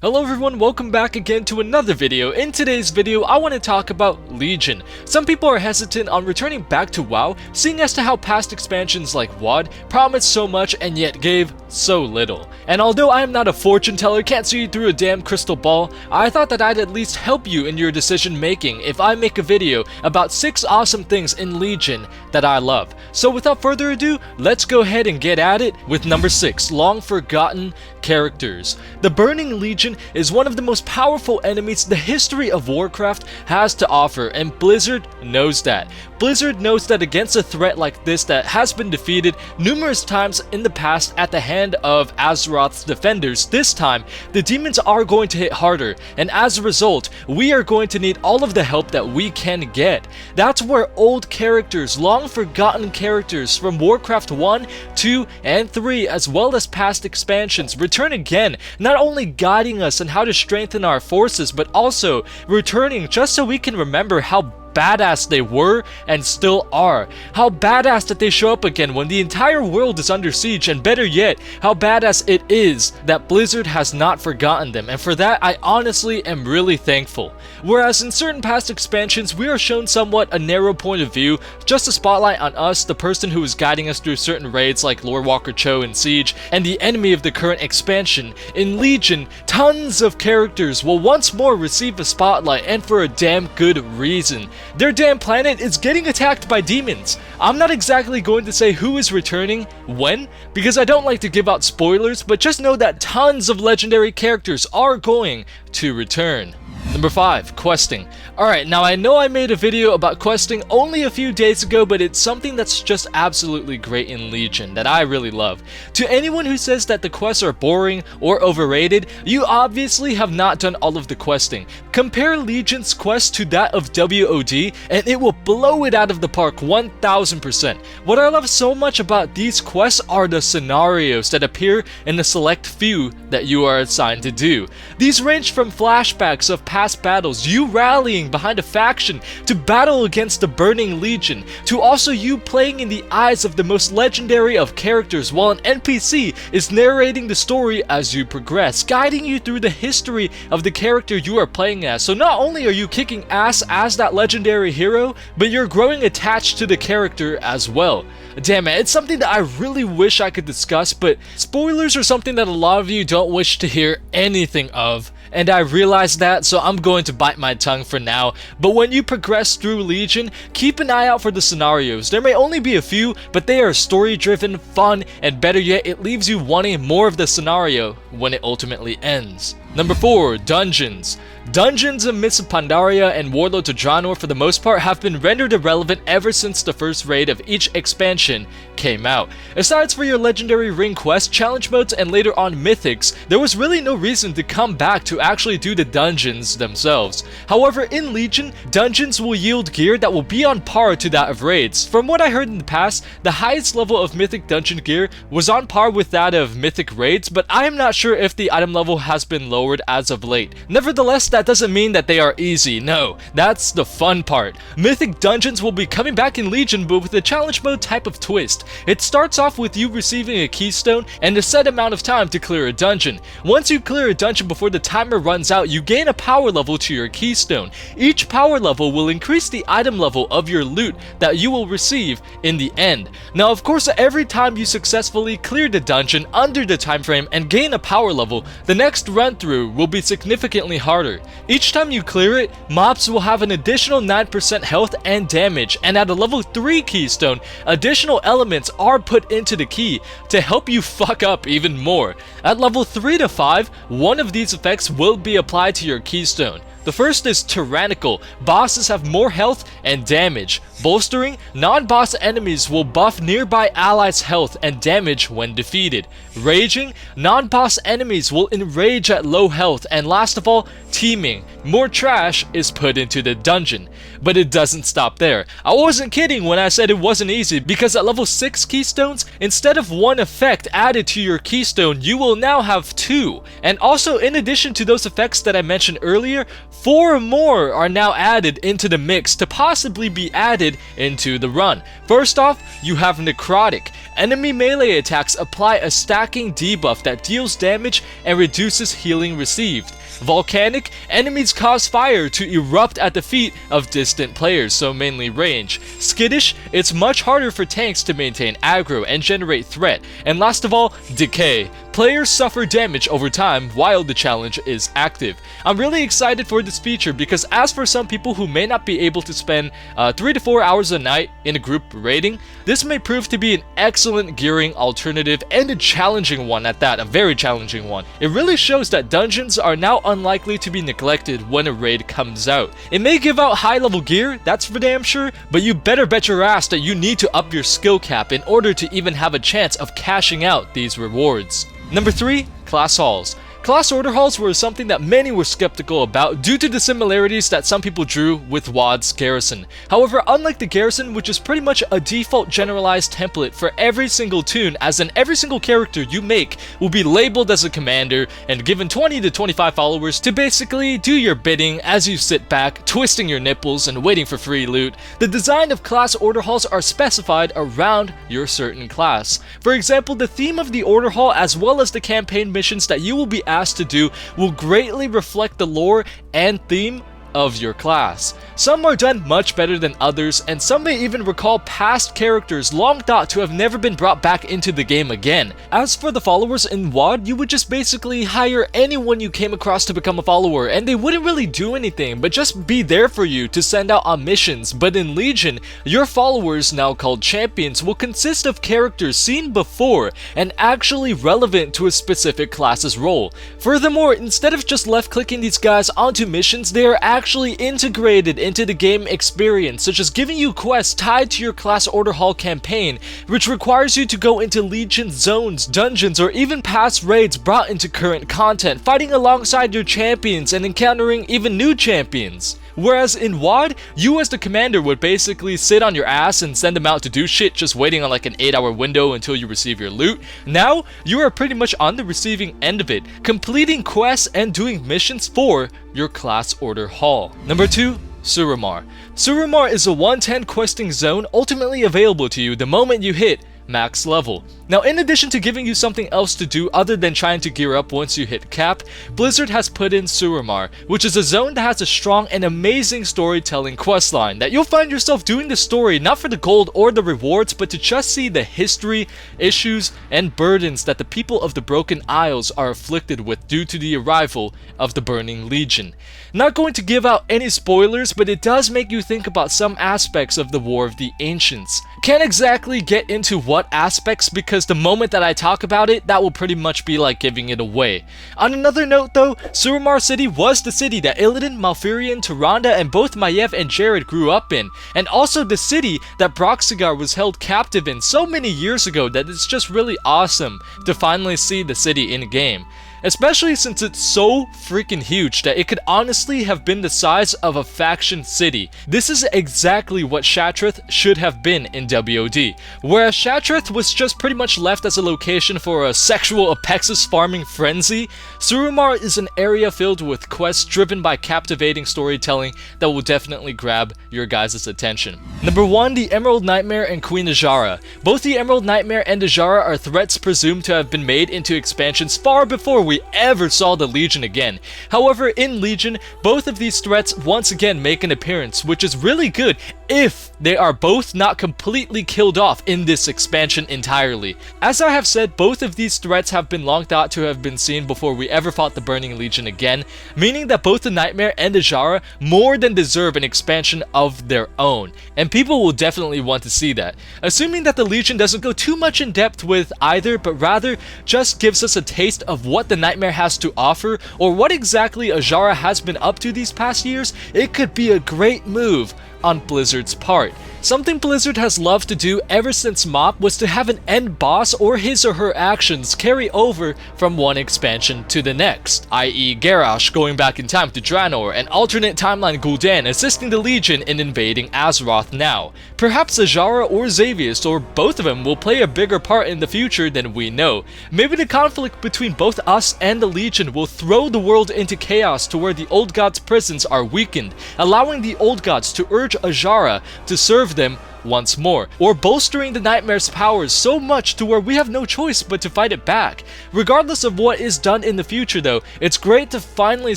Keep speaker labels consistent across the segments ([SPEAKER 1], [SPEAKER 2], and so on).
[SPEAKER 1] Hello everyone, welcome back again to another video. In today's video, I want to talk about Legion. Some people are hesitant on returning back to WoW, seeing as to how past expansions like WoD promised so much and yet gave so little. And although I am not a fortune teller, can't see through a damn crystal ball, I thought that I'd at least help you in your decision making if I make a video about 6 awesome things in Legion that I love. So without further ado, let's go ahead and get at it with number 6, long forgotten characters. The Burning Legion is one of the most powerful enemies the history of Warcraft has to offer, and Blizzard knows that. Blizzard knows that against a threat like this that has been defeated numerous times in the past at the hand of Azeroth's defenders, this time the demons are going to hit harder, and as a result we are going to need all of the help that we can get. That's where old characters, long forgotten characters from Warcraft 1, 2, and 3 as well as past expansions return again, not only guiding us on how to strengthen our forces but also returning just so we can remember how badass they were and still are. How badass that they show up again when the entire world is under siege, and better yet, how badass it is that Blizzard has not forgotten them, and for that I honestly am really thankful. Whereas in certain past expansions we are shown somewhat a narrow point of view, just a spotlight on us, the person who is guiding us through certain raids like Lorewalker Cho in Siege, and the enemy of the current expansion. In Legion, tons of characters will once more receive a spotlight, and for a damn good reason. Their damn planet is getting attacked by demons. I'm not exactly going to say who is returning when, because I don't like to give out spoilers, but just know that tons of legendary characters are going to return. Number 5, questing. Alright, now I know I made a video about questing only a few days ago, but it's something that's just absolutely great in Legion that I really love. To anyone who says that the quests are boring or overrated, you obviously have not done all of the questing. Compare Legion's quest to that of WOD and it will blow it out of the park 1000%. What I love so much about these quests are the scenarios that appear in the select few that you are assigned to do. These range from flashbacks of past battles, you rallying behind a faction to battle against the Burning Legion, to also you playing in the eyes of the most legendary of characters while an NPC is narrating the story as you progress, guiding you through the history of the character you are playing as. So not only are you kicking ass as that legendary hero, but you're growing attached to the character as well. Damn it, it's something that I really wish I could discuss, but spoilers are something that a lot of you don't wish to hear anything of, and I realize that, so I'm going to bite my tongue for now. But when you progress through Legion, keep an eye out for the scenarios. There may only be a few, but they are story driven, fun, and better yet, it leaves you wanting more of the scenario when it ultimately ends. Number 4, dungeons. Dungeons in Mists of Pandaria and Warlords of Draenor for the most part have been rendered irrelevant ever since the first raid of each expansion came out. Aside for your legendary ring quest, challenge modes, and later on mythics, there was really no reason to come back to actually do the dungeons themselves. However, in Legion, dungeons will yield gear that will be on par to that of raids. From what I heard in the past, the highest level of mythic dungeon gear was on par with that of mythic raids, but I am not sure if the item level has been lowered as of late. Nevertheless, that doesn't mean that they are easy. No, that's the fun part. Mythic dungeons will be coming back in Legion, but with a challenge mode type of twist. It starts off with you receiving a keystone and a set amount of time to clear a dungeon. Once you clear a dungeon before the timer runs out, you gain a power level to your keystone. Each power level will increase the item level of your loot that you will receive in the end. Now of course, every time you successfully clear the dungeon under the time frame and gain a power level, the next run through will be significantly harder. Each time you clear it, mobs will have an additional 9% health and damage, and at a level 3 keystone, additional elements are put into the key to help you fuck up even more. At level 3 to 5, one of these effects will be applied to your keystone. The first is Tyrannical. Bosses have more health and damage. Bolstering, non-boss enemies will buff nearby allies' health and damage when defeated. Raging, non-boss enemies will enrage at low health. And last of all, Teaming. More trash is put into the dungeon. But it doesn't stop there. I wasn't kidding when I said it wasn't easy, because at level 6 keystones, instead of one effect added to your keystone, you will now have 2. And also, in addition to those effects that I mentioned earlier, 4 more are now added into the mix to possibly be added into the run. First off, you have Necrotic. Enemy melee attacks apply a stacking debuff that deals damage and reduces healing received. Volcanic, enemies cause fire to erupt at the feet of distant players, so mainly range. Skittish, it's much harder for tanks to maintain aggro and generate threat. And last of all, Decay. Players suffer damage over time while the challenge is active. I'm really excited for this feature because as for some people who may not be able to spend 3 to 4 hours a night in a group raiding, this may prove to be an excellent gearing alternative and a challenging one at that, a very challenging one. It really shows that dungeons are now unlikely to be neglected when a raid comes out. It may give out high level gear, that's for damn sure, but you better bet your ass that you need to up your skill cap in order to even have a chance of cashing out these rewards. Number 3, Class Halls. Class order halls were something that many were skeptical about due to the similarities that some people drew with WoD's garrison. However, unlike the garrison, which is pretty much a default generalized template for every single toon, as in every single character you make will be labeled as a commander and given 20 to 25 followers to basically do your bidding as you sit back, twisting your nipples and waiting for free loot, the design of class order halls are specified around your certain class. For example, the theme of the order hall as well as the campaign missions that you will be asked to do will greatly reflect the lore and theme of your class. Some are done much better than others, and some may even recall past characters long thought to have never been brought back into the game again. As for the followers in WoD, you would just basically hire anyone you came across to become a follower, and they wouldn't really do anything but just be there for you to send out on missions. But in Legion, your followers, now called champions, will consist of characters seen before and actually relevant to a specific class's role. Furthermore, instead of just left clicking these guys onto missions, they are actually integrated into the game experience, such as giving you quests tied to your class order hall campaign, which requires you to go into Legion zones, dungeons, or even past raids brought into current content, fighting alongside your champions and encountering even new champions. Whereas in WoD, you as the commander would basically sit on your ass and send them out to do shit, just waiting on like an 8-hour window until you receive your loot. Now, you are pretty much on the receiving end of it, completing quests and doing missions for your class order hall. Number 2, Suramar. Suramar is a 110 questing zone ultimately available to you the moment you hit max level. Now, in addition to giving you something else to do other than trying to gear up once you hit cap, Blizzard has put in Suramar, which is a zone that has a strong and amazing storytelling questline that you'll find yourself doing the story not for the gold or the rewards, but to just see the history, issues, and burdens that the people of the Broken Isles are afflicted with due to the arrival of the Burning Legion. Not going to give out any spoilers, but it does make you think about some aspects of the War of the Ancients. Can't exactly get into what aspects because the moment that I talk about it, that will pretty much be like giving it away. On another note though, Suramar City was the city that Illidan, Malfurion, Tyrande, and both Maiev and Jared grew up in, and also the city that Broxigar was held captive in so many years ago that it's just really awesome to finally see the city in game. Especially since it's so freaking huge that it could honestly have been the size of a faction city. This is exactly what Shattrath should have been in WOD. Whereas Shattrath was just pretty much left as a location for a sexual Apexis farming frenzy, Suramar is an area filled with quests driven by captivating storytelling that will definitely grab your guys' attention. Number 1, the Emerald Nightmare and Queen AZSHARA. Both the Emerald Nightmare and AZSHARA are threats presumed to have been made into expansions far before we ever saw the Legion again. However, in Legion, both of these threats once again make an appearance, which is really good if they are both not completely killed off in this expansion entirely. As I have said, both of these threats have been long thought to have been seen before we ever fought the Burning Legion again, meaning that both the Nightmare and AZSHARA more than deserve an expansion of their own, and people will definitely want to see that. Assuming that the Legion doesn't go too much in depth with either, but rather just gives us a taste of what the Nightmare has to offer, or what exactly AZSHARA has been up to these past years, it could be a great move on Blizzard's part. Something Blizzard has loved to do ever since MoP was to have an end boss or his or her actions carry over from one expansion to the next, i.e. Garrosh going back in time to Draenor, and alternate timeline Gul'dan assisting the Legion in invading Azeroth now. Perhaps AZSHARA or Xavius or both of them will play a bigger part in the future than we know. Maybe the conflict between both us and the Legion will throw the world into chaos to where the Old Gods' prisons are weakened, allowing the Old Gods to urge recharge AZSHARA to serve them once more, or bolstering the Nightmare's powers so much to where we have no choice but to fight it back. Regardless of what is done in the future though, it's great to finally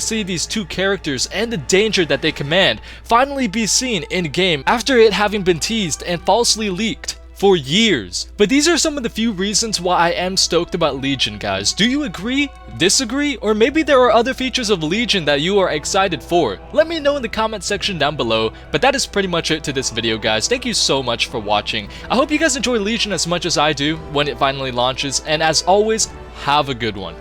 [SPEAKER 1] see these two characters and the danger that they command finally be seen in game after it having been teased and falsely leaked for years. But these are some of the few reasons why I am stoked about Legion, guys. Do you agree? Disagree? Or maybe there are other features of Legion that you are excited for? Let me know in the comment section down below. But that is pretty much it to this video, guys. Thank you so much for watching. I hope you guys enjoy Legion as much as I do when it finally launches, and as always, have a good one.